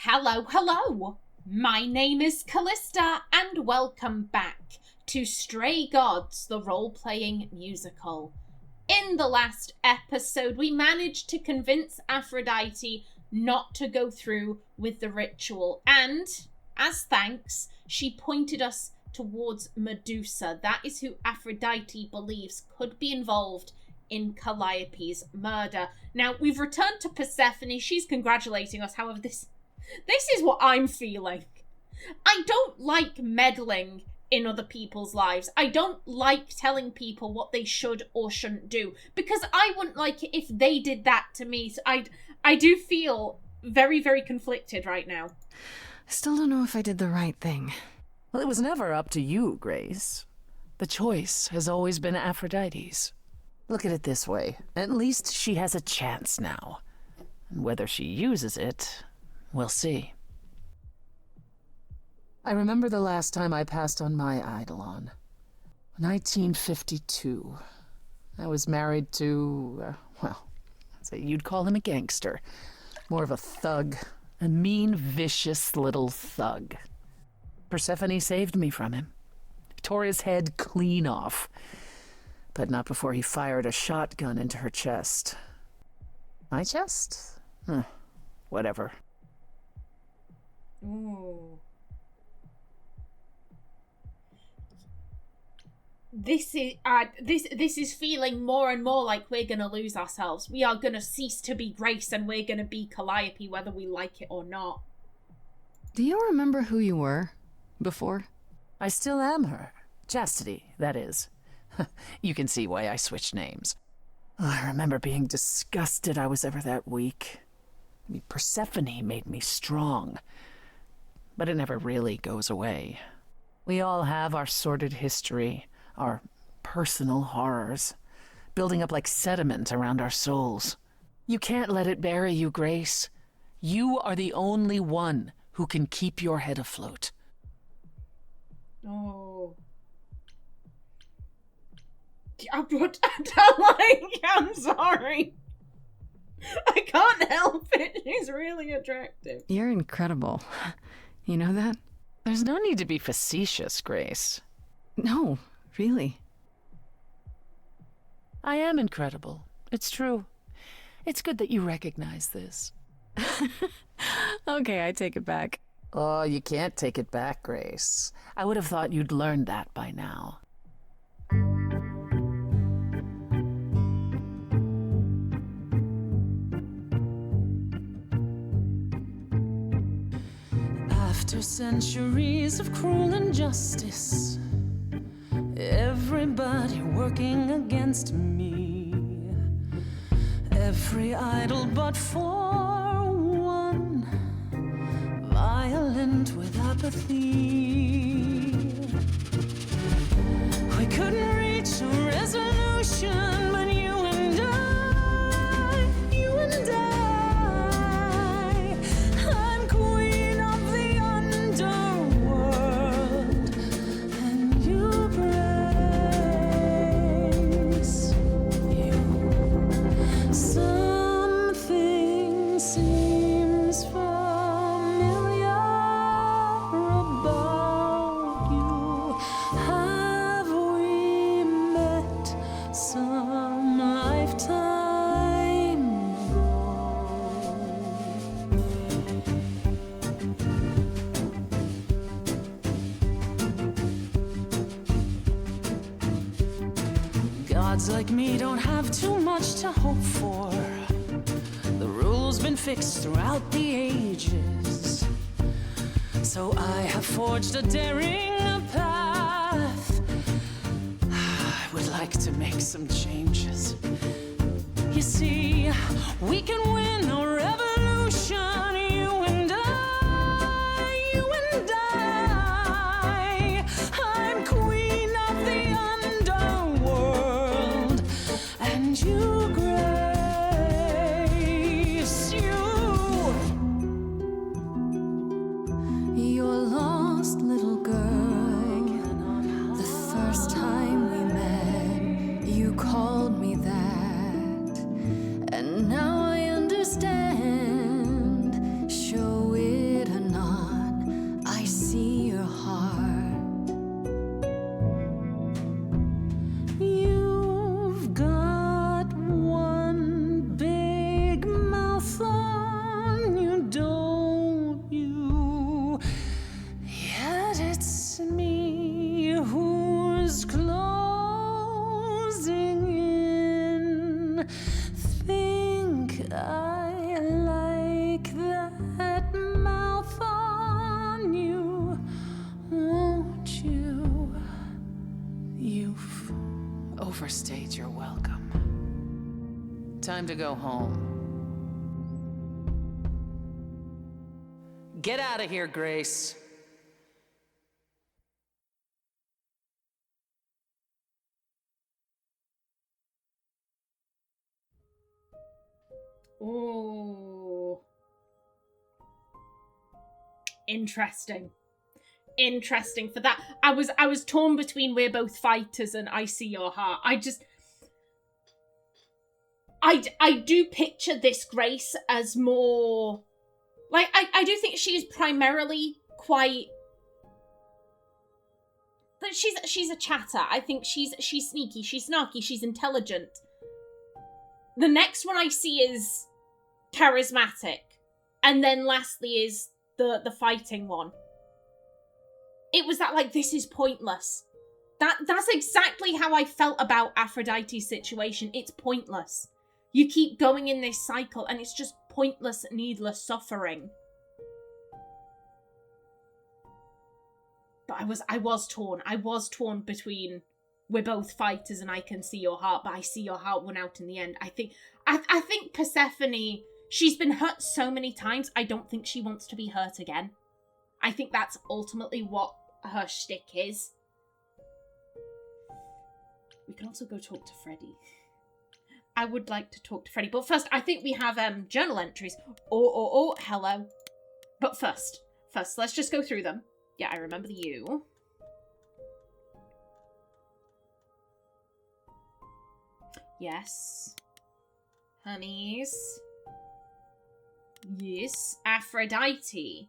Hello, hello! My name is Kallista, and welcome back to Stray Gods, the role-playing musical. In the last episode, we managed to convince Aphrodite not to go through with the ritual, and, as thanks, she pointed us towards Medusa. That is who Aphrodite believes could be involved in Calliope's murder. Now, we've returned to Persephone. She's congratulating us. However, this is what I'm feeling. I don't like meddling in other people's lives. I don't like telling people what they should or shouldn't do, because I wouldn't like it if they did that to me. So I do feel very, very conflicted right now. I still don't know if I did the right thing. Well, it was never up to you, Grace. The choice has always been Aphrodite's. Look at it this way. At least she has a chance now. And whether she uses it, we'll see. I remember the last time I passed on my Eidolon. 1952. I was married to, well, I'd say you'd call him a gangster. More of a thug. A mean, vicious little thug. Persephone saved me from him. Tore his head clean off. But not before he fired a shotgun into her chest. My chest? Whatever. Ooh. This is feeling more and more like we're gonna lose ourselves. We are gonna cease to be Grace, and we're gonna be Calliope, whether we like it or not. Do you remember who you were before? I still am her. Chastity, that is. You can see why I switched names. I remember being disgusted I was ever that weak. Persephone made me strong. But it never really goes away. We all have our sordid history, our personal horrors, building up like sediment around our souls. You can't let it bury you, Grace. You are the only one who can keep your head afloat. Oh. I'm sorry. I can't help it. She's really attractive. You're incredible. You know that? There's no need to be facetious, Grace. No, really. I am incredible. It's true. It's good that you recognize this. Okay, I take it back. Oh, you can't take it back, Grace. I would have thought you'd learned that by now. After centuries of cruel injustice, everybody working against me, every idol but for one, violent with apathy. We couldn't reach a resolution, but you and I, I'm queen of the underworld, and you, Grace, you. Something seems familiar about you. Have we met some lifetime ago? Gods like me don't have too much to hope for. The rules been fixed throughout the ages. So I have forged a daring path. I would like to make some changes. You see, we can win a revolution, you and I, you and I. I'm queen of the underworld, and you, Grace, you. Your lost little girl, the first time we met, you called me that. And now I understand overstate your welcome. Time to go home. Get out of here, Grace. Oh. Interesting. Interesting for that. I was torn between we're both fighters and I see your heart. I do picture this Grace as more like I do think she is primarily quite, but she's a chatter. I think she's sneaky, she's snarky, she's intelligent. The next one I see is charismatic, and then lastly is the fighting one. It was that, like, this is pointless. That's exactly how I felt about Aphrodite's situation. It's pointless. You keep going in this cycle, and it's just pointless, needless suffering. But I was torn. I was torn between we're both fighters and I can see your heart, but I see your heart won out in the end. I think Persephone, she's been hurt so many times, I don't think she wants to be hurt again. I think that's ultimately what her shtick is. We can also go talk to Freddie. I would like to talk to Freddie, but first, I think we have journal entries. Oh, hello. But first, let's just go through them. Yeah, I remember you. Yes. Hermes. Yes. Aphrodite.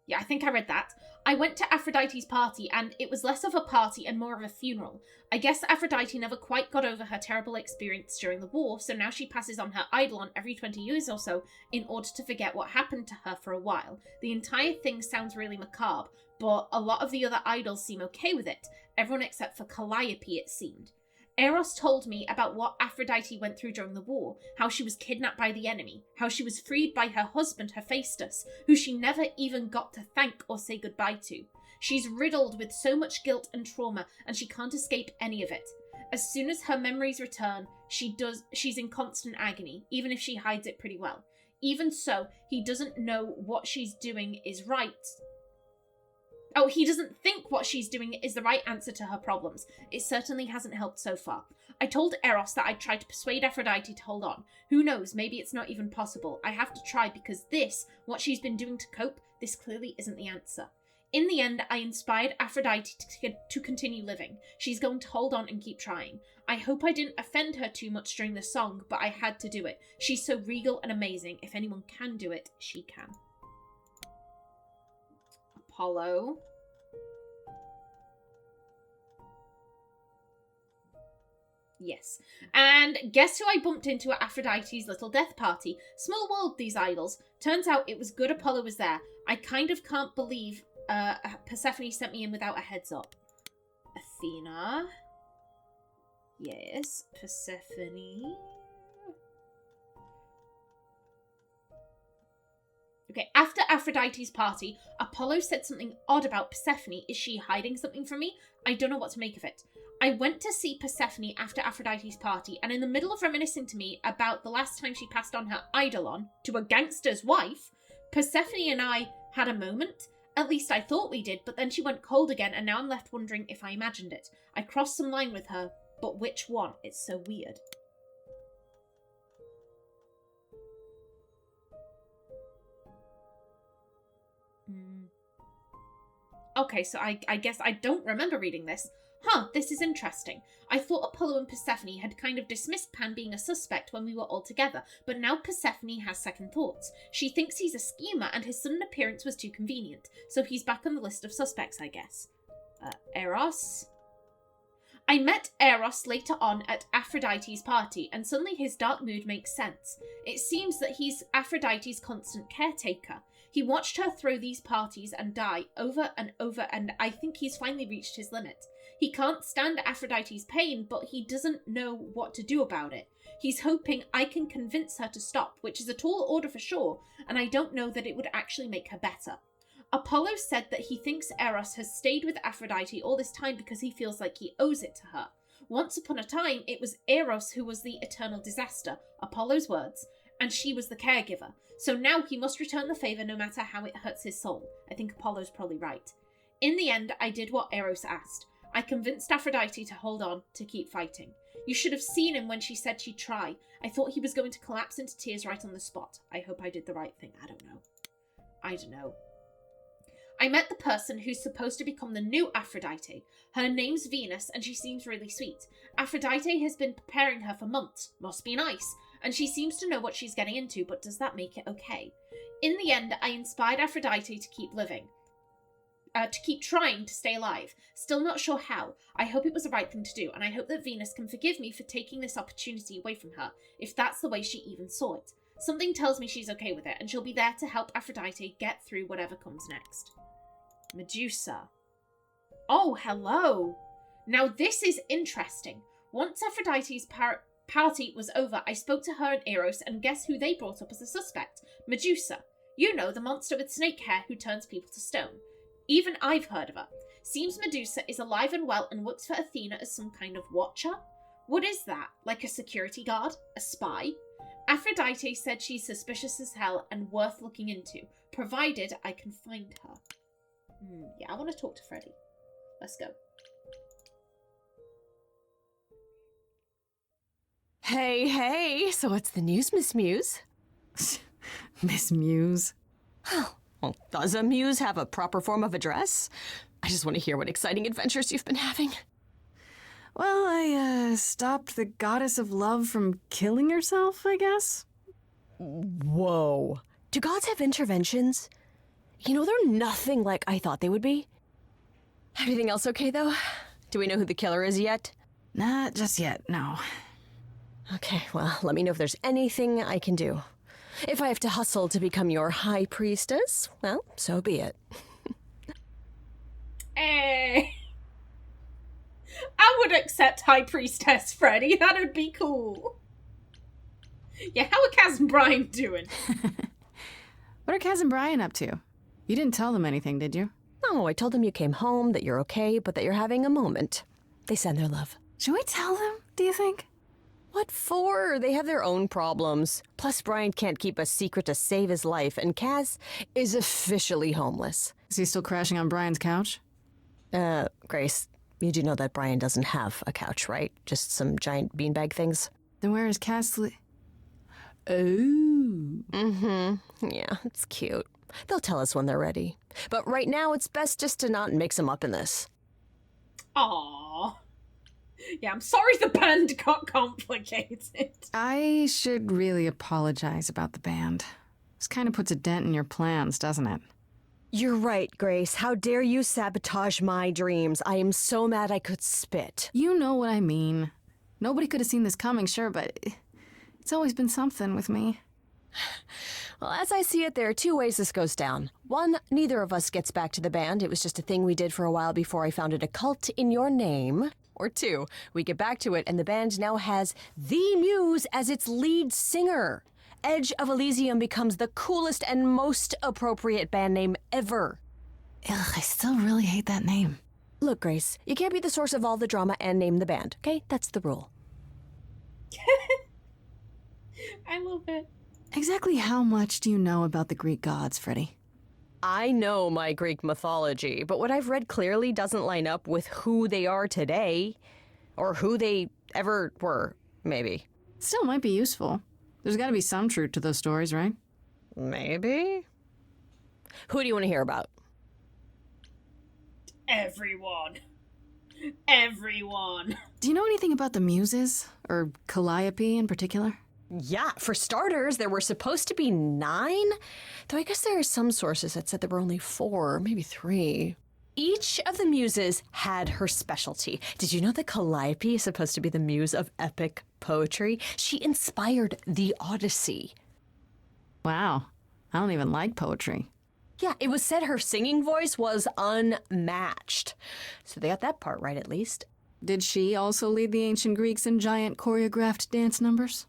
Yeah, I think I read that. I went to Aphrodite's party, and it was less of a party and more of a funeral. I guess Aphrodite never quite got over her terrible experience during the war, so now she passes on her eidolon every 20 years or so in order to forget what happened to her for a while. The entire thing sounds really macabre, but a lot of the other idols seem okay with it. Everyone except for Calliope, it seemed. Eros told me about what Aphrodite went through during the war, how she was kidnapped by the enemy, how she was freed by her husband Hephaestus, who she never even got to thank or say goodbye to. She's riddled with so much guilt and trauma, and she can't escape any of it. As soon as her memories return, she's in constant agony, even if she hides it pretty well. Even so, he doesn't know what she's doing is right. Oh, he doesn't think what she's doing is the right answer to her problems. It certainly hasn't helped so far. I told Eros that I'd try to persuade Aphrodite to hold on. Who knows, maybe it's not even possible. I have to try because what she's been doing to cope, this clearly isn't the answer. In the end, I inspired Aphrodite to continue living. She's going to hold on and keep trying. I hope I didn't offend her too much during the song, but I had to do it. She's so regal and amazing. If anyone can do it, she can. Apollo. Yes. And guess who I bumped into at Aphrodite's little death party? Small world, these idols. Turns out it was good Apollo was there. I kind of can't believe Persephone sent me in without a heads up. Athena. Yes. Persephone. Okay, after Aphrodite's party, Apollo said something odd about Persephone. Is she hiding something from me? I don't know what to make of it. I went to see Persephone after Aphrodite's party, and in the middle of reminiscing to me about the last time she passed on her eidolon to a gangster's wife, Persephone and I had a moment. At least I thought we did, but then she went cold again, and now I'm left wondering if I imagined it. I crossed some line with her, but which one? It's so weird. Okay, so I guess I don't remember reading this. Huh, this is interesting. I thought Apollo and Persephone had kind of dismissed Pan being a suspect when we were all together, but now Persephone has second thoughts. She thinks he's a schemer and his sudden appearance was too convenient, so he's back on the list of suspects, I guess. Eros? I met Eros later on at Aphrodite's party, and suddenly his dark mood makes sense. It seems that he's Aphrodite's constant caretaker. He watched her throw these parties and die over and over, and I think he's finally reached his limit. He can't stand Aphrodite's pain, but he doesn't know what to do about it. He's hoping I can convince her to stop, which is a tall order for sure, and I don't know that it would actually make her better. Apollo said that he thinks Eros has stayed with Aphrodite all this time because he feels like he owes it to her. Once upon a time, it was Eros who was the eternal disaster, Apollo's words, and she was the caregiver. So now he must return the favour no matter how it hurts his soul. I think Apollo's probably right. In the end, I did what Eros asked. I convinced Aphrodite to hold on, to keep fighting. You should have seen him when she said she'd try. I thought he was going to collapse into tears right on the spot. I hope I did the right thing. I don't know. I met the person who's supposed to become the new Aphrodite. Her name's Venus, and she seems really sweet. Aphrodite has been preparing her for months. Must be nice. And she seems to know what she's getting into, but does that make it okay? In the end, I inspired Aphrodite to keep living. To keep trying to stay alive. Still not sure how. I hope it was the right thing to do, and I hope that Venus can forgive me for taking this opportunity away from her, if that's the way she even saw it. Something tells me she's okay with it, and she'll be there to help Aphrodite get through whatever comes next. Medusa. Oh, hello. Now this is interesting. Once Aphrodite's party was over, I spoke to her and Eros, and guess who they brought up as a suspect? Medusa. You know, the monster with snake hair who turns people to stone. Even I've heard of her. Seems Medusa is alive and well and works for Athena as some kind of watcher. What is that? Like a security guard? A spy? Aphrodite said she's suspicious as hell and worth looking into, provided I can find her. Yeah, I want to talk to Freddie. Let's go. Hey, so what's the news, Miss Muse? Miss Muse. Well, does a muse have a proper form of address? I just want to hear what exciting adventures you've been having. Well, I stopped the goddess of love from killing herself, I guess. Whoa. Do gods have interventions? You know, they're nothing like I thought they would be. Everything else okay, though? Do we know who the killer is yet? Not just yet, no. Okay, well, let me know if there's anything I can do. If I have to hustle to become your high priestess, well, so be it. I would accept High Priestess Freddie. That would be cool. Yeah, how are Kaz and Brian doing? What are Kaz and Brian up to? You didn't tell them anything, did you? No, I told them you came home, that you're okay, but that you're having a moment. They send their love. Should we tell them, do you think? What for? They have their own problems. Plus, Brian can't keep a secret to save his life, and Kaz is officially homeless. Is he still crashing on Brian's couch? Grace, you do know that Brian doesn't have a couch, right? Just some giant beanbag things? Then where is Kaz Oh. Mm-hmm. Yeah, it's cute. They'll tell us when they're ready. But right now, it's best just to not mix them up in this. Aww. Yeah, I'm sorry the band got complicated. I should really apologize about the band. This kind of puts a dent in your plans, doesn't it? You're right, Grace. How dare you sabotage my dreams? I am so mad I could spit. You know what I mean. Nobody could have seen this coming, sure, but it's always been something with me. Well, as I see it, there are two ways this goes down. One, neither of us gets back to the band. It was just a thing we did for a while before I founded a cult in your name. Or two, we get back to it and the band now has the Muse as its lead singer. Edge of Elysium becomes the coolest and most appropriate band name ever. Ugh, I still really hate that name. Look, Grace, you can't be the source of all the drama and name the band, okay? That's the rule. I love it. Exactly how much do you know about the Greek gods, Freddie? I know my Greek mythology, but what I've read clearly doesn't line up with who they are today. Or who they ever were, maybe. Still might be useful. There's gotta be some truth to those stories, right? Maybe? Who do you want to hear about? Everyone. Do you know anything about the Muses? Or Calliope in particular? Yeah, for starters, there were supposed to be 9. Though I guess there are some sources that said there were only 4, maybe 3. Each of the muses had her specialty. Did you know that Calliope is supposed to be the muse of epic poetry? She inspired the Odyssey. Wow. I don't even like poetry. Yeah, it was said her singing voice was unmatched. So they got that part right, at least. Did she also lead the ancient Greeks in giant choreographed dance numbers?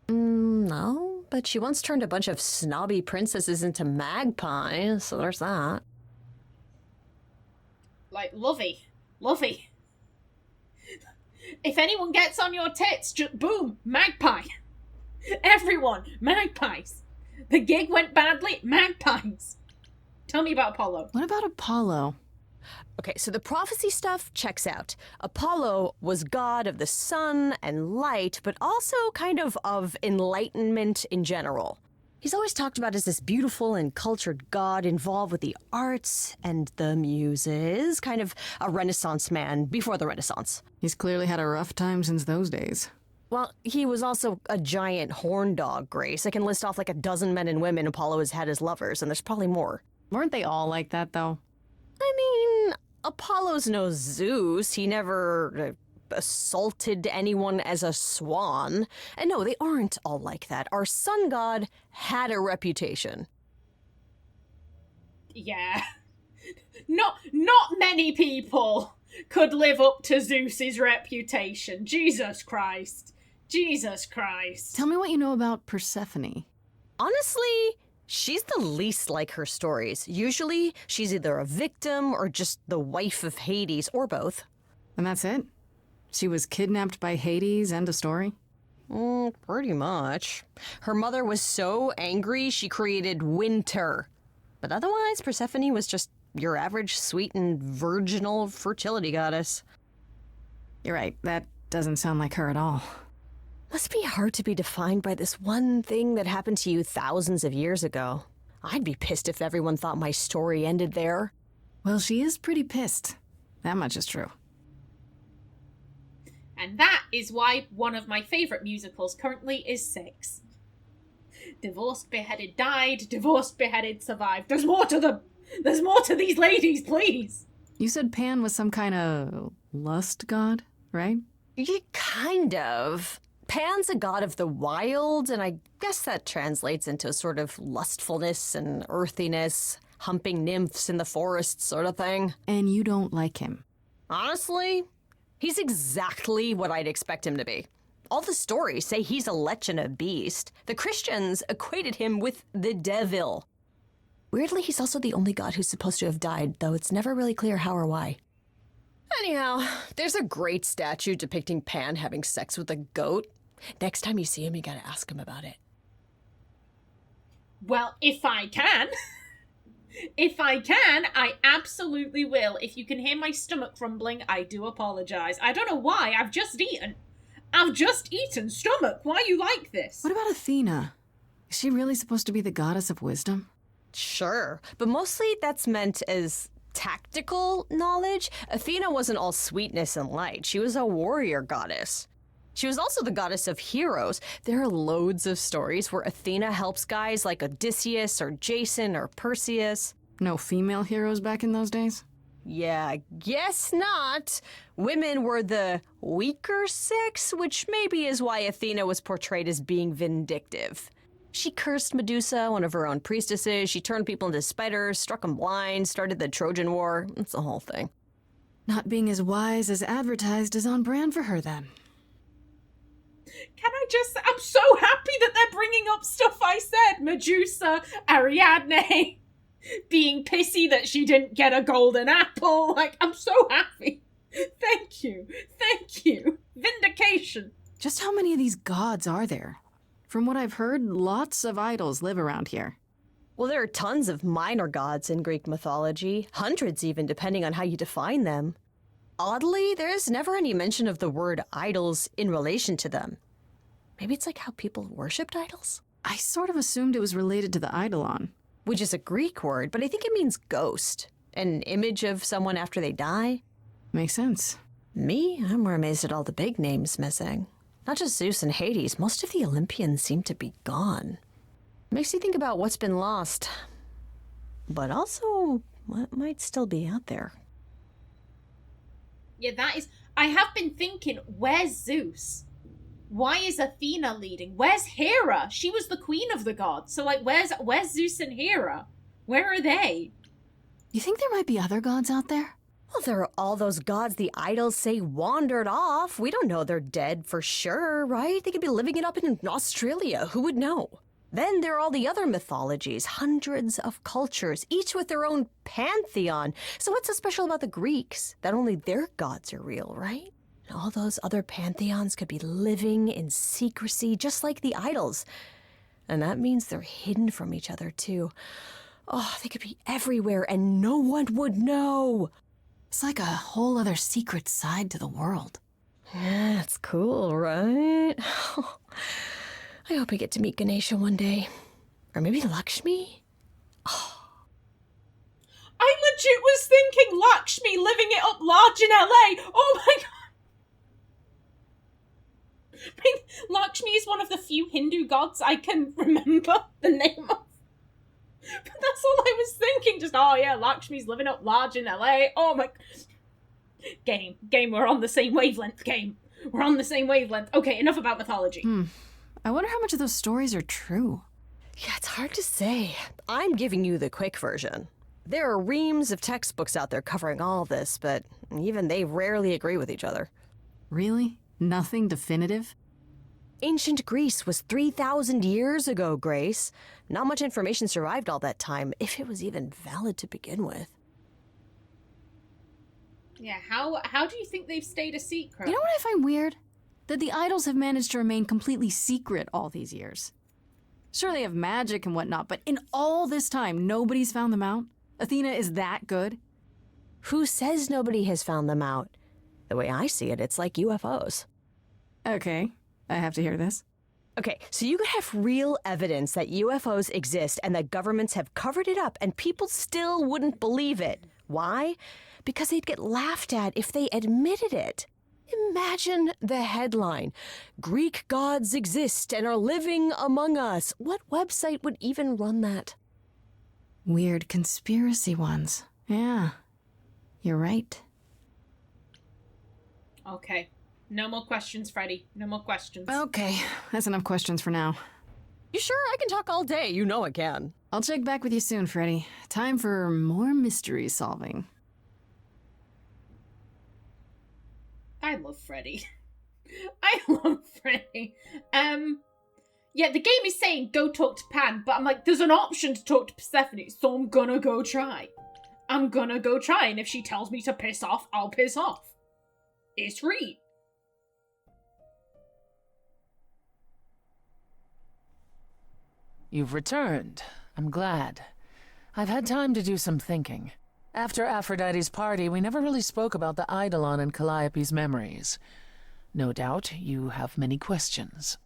No, but she once turned a bunch of snobby princesses into magpies, so there's that. Like, lovey. If anyone gets on your tits, just boom, magpie. Everyone, magpies. The gig went badly, magpies. Tell me about Apollo. What about Apollo? Okay, so the prophecy stuff checks out. Apollo was god of the sun and light, but also kind of enlightenment in general. He's always talked about as this beautiful and cultured god involved with the arts and the muses, kind of a Renaissance man before the Renaissance. He's clearly had a rough time since those days. Well, he was also a giant horn dog, Grace. I can list off like a dozen men and women Apollo has had as lovers, and there's probably more. Weren't they all like that, though? I mean, Apollo's no Zeus. He never assaulted anyone as a swan. And no, they aren't all like that. Our sun god had a reputation. Yeah. Not many people could live up to Zeus's reputation. Jesus Christ. Tell me what you know about Persephone. Honestly, she's the least like her stories. Usually, she's either a victim or just the wife of Hades, or both. And that's it? She was kidnapped by Hades, end of story? Pretty much. Her mother was so angry she created winter. But otherwise, Persephone was just your average sweet and virginal fertility goddess. You're right, that doesn't sound like her at all. Must be hard to be defined by this one thing that happened to you thousands of years ago. I'd be pissed if everyone thought my story ended there. Well, she is pretty pissed. That much is true. And that is why one of my favourite musicals currently is 6. Divorced, beheaded, died. Divorced, beheaded, survived. There's more to them. There's more to these ladies, please. You said Pan was some kind of lust god, right? Yeah, kind of. Pan's a god of the wild, and I guess that translates into a sort of lustfulness and earthiness, humping nymphs in the forest sort of thing. And you don't like him? Honestly, he's exactly what I'd expect him to be. All the stories say he's a lech and a beast. The Christians equated him with the devil. Weirdly, he's also the only god who's supposed to have died, though it's never really clear how or why. Anyhow, there's a great statue depicting Pan having sex with a goat. Next time you see him, you gotta ask him about it. Well, if I can. I absolutely will. If you can hear my stomach rumbling, I do apologise. I don't know why. I've just eaten. Stomach. Why are you like this? What about Athena? Is she really supposed to be the goddess of wisdom? Sure, but mostly that's meant as tactical knowledge. Athena wasn't all sweetness and light. She was a warrior goddess. She was also the goddess of heroes. There are loads of stories where Athena helps guys like Odysseus or Jason or Perseus. No female heroes back in those days? Yeah, guess not. Women were the weaker sex, which maybe is why Athena was portrayed as being vindictive. She cursed Medusa, one of her own priestesses. She turned people into spiders, struck them blind, started the Trojan War. It's the whole thing. Not being as wise as advertised is on brand for her, then. I'm so happy that they're bringing up stuff I said. Medusa, Ariadne, being pissy that she didn't get a golden apple. Like, I'm so happy. Thank you. Vindication. Just how many of these gods are there? From what I've heard, lots of idols live around here. Well, there are tons of minor gods in Greek mythology, hundreds even, depending on how you define them. Oddly, there's never any mention of the word idols in relation to them. Maybe it's like how people worshipped idols? I sort of assumed it was related to the eidolon. Which is a Greek word, but I think it means ghost. An image of someone after they die. Makes sense. Me? I'm more amazed at all the big names missing. Not just Zeus and Hades, most of the Olympians seem to be gone. Makes you think about what's been lost. But also, what might still be out there. Yeah, I have been thinking, where's Zeus? Why is Athena leading? Where's Hera? She was the queen of the gods. So, like, where's Zeus and Hera? Where are they? You think there might be other gods out there? Well, there are all those gods the idols say wandered off. We don't know they're dead for sure, right? They could be living it up in Australia. Who would know? Then there are all the other mythologies, hundreds of cultures, each with their own pantheon. So what's so special about the Greeks? That only their gods are real, right? All those other pantheons could be living in secrecy, just like the idols. And that means they're hidden from each other, too. Oh, they could be everywhere, and no one would know. It's like a whole other secret side to the world. Yeah, it's cool, right? I hope I get to meet Ganesha one day. Or maybe Lakshmi? I legit was thinking Lakshmi living it up large in LA. Oh my god. I mean, Lakshmi is one of the few Hindu gods I can remember the name of. But that's all I was thinking. Just, oh yeah, Lakshmi's living up large in LA. Oh my... Game, we're on the same wavelength, game. We're on the same wavelength. Okay, enough about mythology. I wonder how much of those stories are true. Yeah, it's hard to say. I'm giving you the quick version. There are reams of textbooks out there covering all this, but even they rarely agree with each other. Really? Nothing definitive? Ancient Greece was 3,000 years ago, Grace. Not much information survived all that time, if it was even valid to begin with. Yeah, how do you think they've stayed a secret? You know what I find weird? That the idols have managed to remain completely secret all these years. Sure, they have magic and whatnot, but in all this time, nobody's found them out? Athena is that good? Who says nobody has found them out? The way I see it, it's like UFOs. Okay, I have to hear this. Okay, so you could have real evidence that UFOs exist and that governments have covered it up and people still wouldn't believe it. Why? Because they'd get laughed at if they admitted it. Imagine the headline, Greek gods exist and are living among us. What website would even run that? Weird conspiracy ones. Yeah, you're right. Okay. No more questions, Freddie. No more questions. Okay, that's enough questions for now. You sure? I can talk all day. You know I can. I'll check back with you soon, Freddie. Time for more mystery solving. I love Freddie. I love Freddie. Yeah, the game is saying go talk to Pan, but I'm like, there's an option to talk to Persephone, so I'm gonna go try. I'm gonna go try, and if she tells me to piss off, I'll piss off. It's Reed. You've returned. I'm glad. I've had time to do some thinking. After Aphrodite's party, we never really spoke about the Eidolon and Calliope's memories. No doubt you have many questions.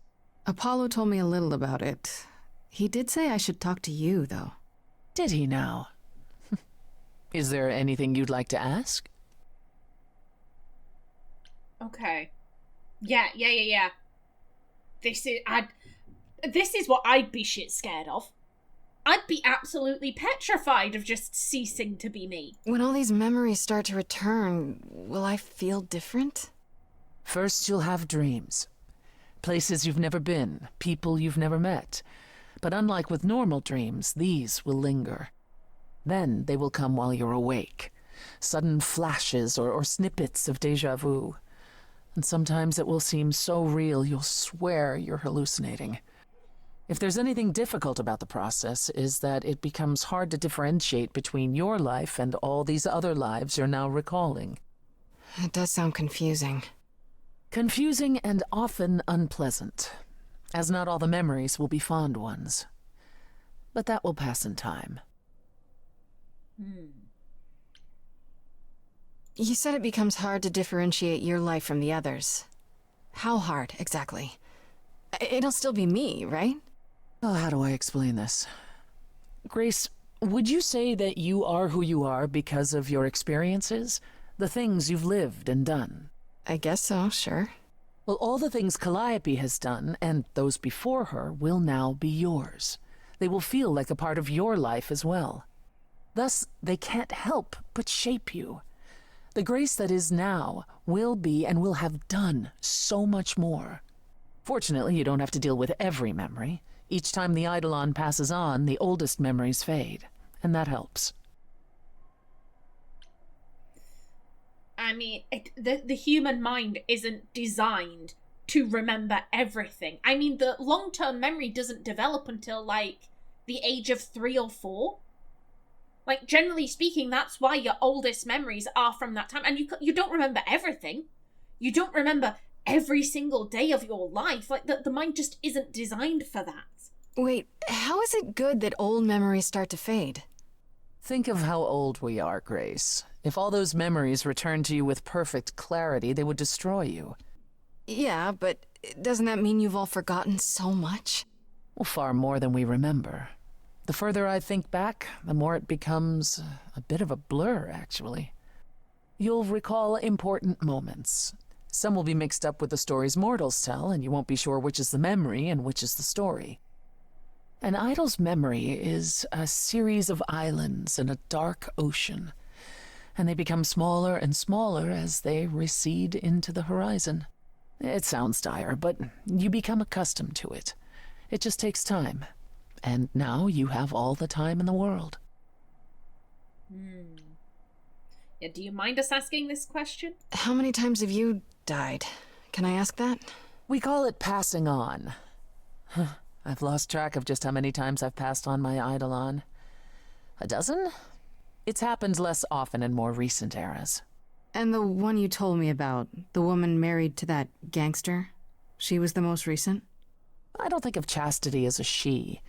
Apollo told me a little about it. He did say I should talk to you, though. Did he now? Is there anything you'd like to ask? Okay. Yeah. This is what I'd be shit scared of. I'd be absolutely petrified of just ceasing to be me. When all these memories start to return, will I feel different? First, you'll have dreams. Places you've never been, people you've never met. But unlike with normal dreams, these will linger. Then they will come while you're awake. Sudden flashes or snippets of déjà vu. And sometimes it will seem so real you'll swear you're hallucinating. If there's anything difficult about the process, is that it becomes hard to differentiate between your life and all these other lives you're now recalling. It does sound confusing. Confusing and often unpleasant, as not all the memories will be fond ones. But that will pass in time. You said it becomes hard to differentiate your life from the others. How hard, exactly? It'll still be me, right? Oh, how do I explain this? Grace, would you say that you are who you are because of your experiences? The things you've lived and done? I guess so, sure. Well, all the things Calliope has done, and those before her, will now be yours. They will feel like a part of your life as well. Thus, they can't help but shape you. The Grace that is now will be and will have done so much more. Fortunately, you don't have to deal with every memory. Each time the Eidolon passes on, the oldest memories fade, and that helps. I mean, the human mind isn't designed to remember everything. I mean, the long-term memory doesn't develop until, like, the age of 3 or 4. Like, generally speaking, that's why your oldest memories are from that time. And you don't remember everything. You don't remember every single day of your life. Like, the mind just isn't designed for that. Wait, how is it good that old memories start to fade? Think of how old we are, Grace. If all those memories returned to you with perfect clarity, they would destroy you. Yeah, but doesn't that mean you've all forgotten so much? Well, far more than we remember. The further I think back, the more it becomes a bit of a blur, actually. You'll recall important moments. Some will be mixed up with the stories mortals tell, and you won't be sure which is the memory and which is the story. An idol's memory is a series of islands in a dark ocean, and they become smaller and smaller as they recede into the horizon. It sounds dire, but you become accustomed to it. It just takes time. And now you have all the time in the world. Yeah, do you mind us asking this question? How many times have you died? Can I ask that? We call it passing on. I've lost track of just how many times I've passed on my eidolon. A dozen? It's happened less often in more recent eras. And the one you told me about, the woman married to that gangster, she was the most recent? I don't think of Chastity as a she.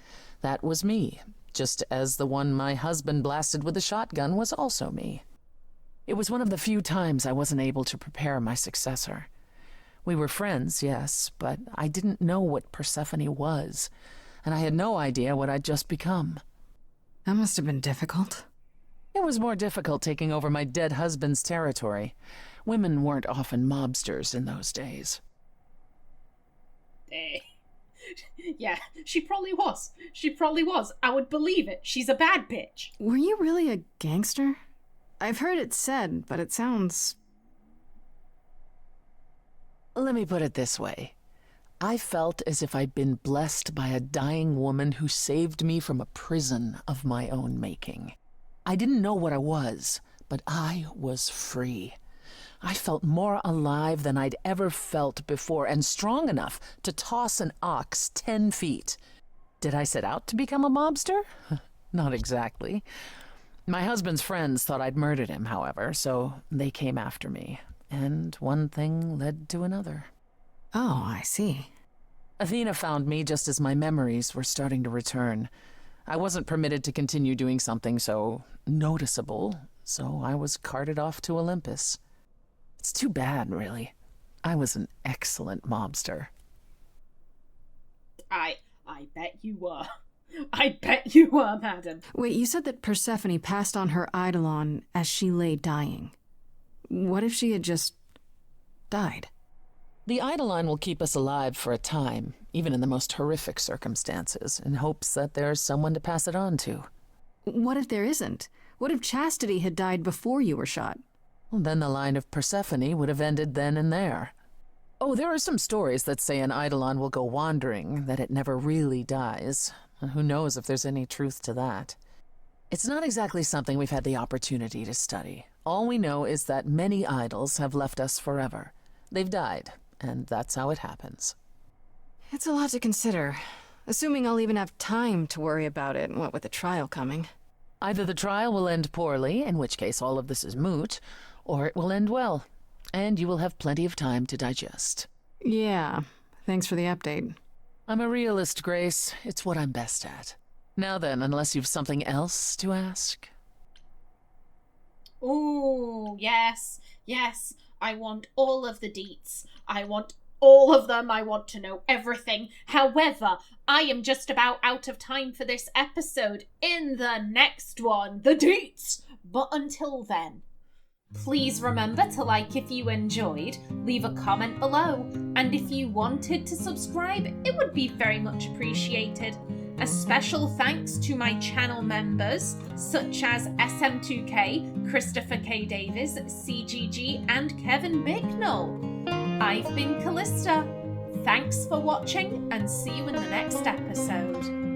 That was me, just as the one my husband blasted with a shotgun was also me. It was one of the few times I wasn't able to prepare my successor. We were friends, yes, but I didn't know what Persephone was, and I had no idea what I'd just become. That must have been difficult. It was more difficult taking over my dead husband's territory. Women weren't often mobsters in those days. Yeah, she probably was. She probably was. I would believe it. She's a bad bitch. Were you really a gangster? I've heard it said, but it sounds... Let me put it this way. I felt as if I'd been blessed by a dying woman who saved me from a prison of my own making. I didn't know what I was, but I was free. I felt more alive than I'd ever felt before, and strong enough to toss an ox 10 feet. Did I set out to become a mobster? Not exactly. My husband's friends thought I'd murdered him, however, so they came after me. And one thing led to another. Oh, I see. Athena found me just as my memories were starting to return. I wasn't permitted to continue doing something so noticeable, so I was carted off to Olympus. It's too bad, really. I was an excellent mobster. I bet you were. I bet you were, madam. Wait, you said that Persephone passed on her eidolon as she lay dying. What if she had just died? The eidolon will keep us alive for a time, even in the most horrific circumstances, in hopes that there's someone to pass it on to. What if there isn't? What if Chastity had died before you were shot? Well, then the line of Persephone would have ended then and there. Oh, there are some stories that say an eidolon will go wandering, that it never really dies. And who knows if there's any truth to that. It's not exactly something we've had the opportunity to study. All we know is that many idols have left us forever. They've died, and that's how it happens. It's a lot to consider. Assuming I'll even have time to worry about it, what with the trial coming. Either the trial will end poorly, in which case all of this is moot, or it will end well, and you will have plenty of time to digest. Yeah, thanks for the update. I'm a realist, Grace. It's what I'm best at. Now then, unless you've something else to ask. Ooh, yes. I want all of the deets. I want all of them. I want to know everything. However, I am just about out of time for this episode. In the next one, the deets. But until then, please remember to like if you enjoyed, leave a comment below, and if you wanted to subscribe, it would be very much appreciated. A special thanks to my channel members, such as SM2K, Christopher K. Davies, CGG, and Kevin Bicknell. I've been Kallista. Thanks for watching, and see you in the next episode.